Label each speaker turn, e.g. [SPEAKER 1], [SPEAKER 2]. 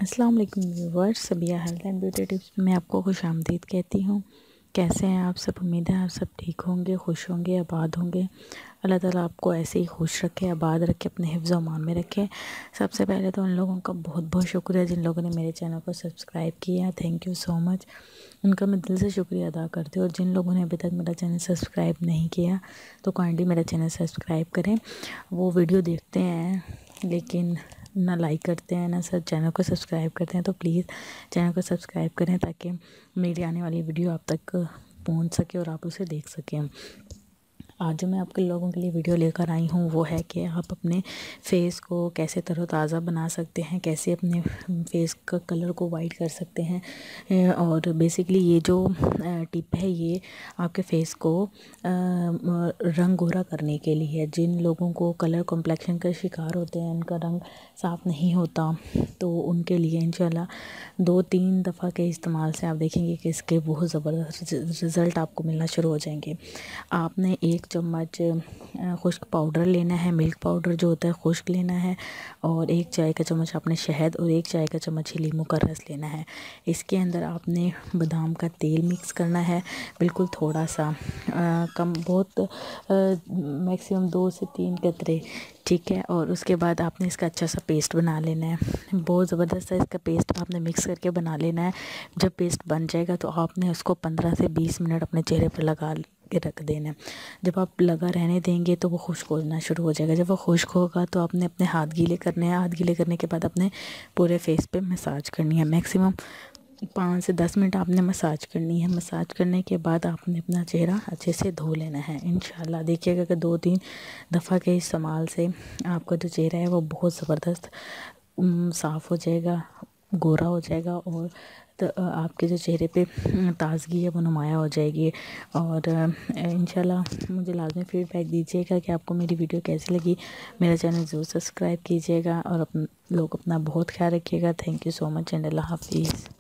[SPEAKER 1] अस्सलाम वालेकुम viewers, Sabiya health and beauty tips में आपको खुशामदीद कहती हूँ। कैसे हैं आप सब? उम्मीद है आप सब ठीक होंगे, खुश होंगे, आबाद होंगे। अल्लाह ताला आपको ऐसे ही खुश रखे, आबाद रखे, अपने हिफ्ज़ और अमान में रखे। सबसे पहले तो उन लोगों का बहुत बहुत शुक्रिया जिन लोगों ने मेरे चैनल को सब्सक्राइब किया। थैंक यू सो मच, उनका मैं दिल से शुक्रिया अदा करती हूँ। और जिन लोगों ने अभी तक मेरा चैनल सब्सक्राइब नहीं किया तो काइंडली मेरा चैनल सब्सक्राइब करें। वो वीडियो देखते हैं लेकिन ना लाइक करते हैं ना सर चैनल को सब्सक्राइब करते हैं, तो प्लीज़ चैनल को सब्सक्राइब करें ताकि मेरी आने वाली वीडियो आप तक पहुंच सके और आप उसे देख सकें। आज जो मैं आपके लोगों के लिए वीडियो लेकर आई हूँ वो है कि आप अपने फेस को कैसे तरोताज़ा बना सकते हैं, कैसे अपने फेस का कलर को वाइट कर सकते हैं। और बेसिकली ये जो टिप है ये आपके फेस को रंग गोरा करने के लिए है। जिन लोगों को कलर कॉम्प्लेक्शन का शिकार होते हैं, उनका रंग साफ़ नहीं होता, तो उनके लिए इंशाल्लाह 2-3 दफ़ा के इस्तेमाल से आप देखेंगे कि इसके बहुत ज़बरदस्त रिज़ल्ट आपको मिलना शुरू हो जाएंगे। आपने 1 चम्मच खुश्क पाउडर लेना है, मिल्क पाउडर जो होता है खुश्क लेना है, और 1 चाय का चम्मच आपने शहद और 1 चाय का चम्मच ही लीमू का रस लेना है। इसके अंदर आपने बादाम का तेल मिक्स करना है, बिल्कुल थोड़ा सा, कम बहुत, मैक्सिमम 2 से 3 कतरे, ठीक है। और उसके बाद आपने इसका अच्छा सा पेस्ट बना लेना है। बहुत ज़बरदस्त सा इसका पेस्ट आपने मिक्स करके बना लेना है। जब पेस्ट बन जाएगा तो आपने उसको 15 से 20 मिनट अपने चेहरे पर लगा के रख देना है। जब आप लगा रहने देंगे तो वो खुश्क होना शुरू हो जाएगा। जब वो खुश्क होगा तो आपने अपने हाथ गीले करने हैं। हाथ गीले करने के बाद अपने पूरे फेस पे मसाज करनी है। मैक्सिमम 5 से 10 मिनट आपने मसाज करनी है। मसाज करने के बाद आपने अपना चेहरा अच्छे से धो लेना है। इंशाल्लाह देखिएगा कि 2-3 दफ़ा के इस्तेमाल से आपका जो चेहरा है वो बहुत ज़बरदस्त साफ़ हो जाएगा, गोरा हो जाएगा, और तो आपके जो चेहरे पे ताज़गी है वो नुमाया हो जाएगी। और इंशाल्लाह मुझे लाज़मी फ़ीडबैक दीजिएगा कि आपको मेरी वीडियो कैसी लगी। मेरा चैनल ज़रूर सब्सक्राइब कीजिएगा और लोग अपना बहुत ख्याल रखिएगा। Thank you so much and अल्लाह हाफ़िज़।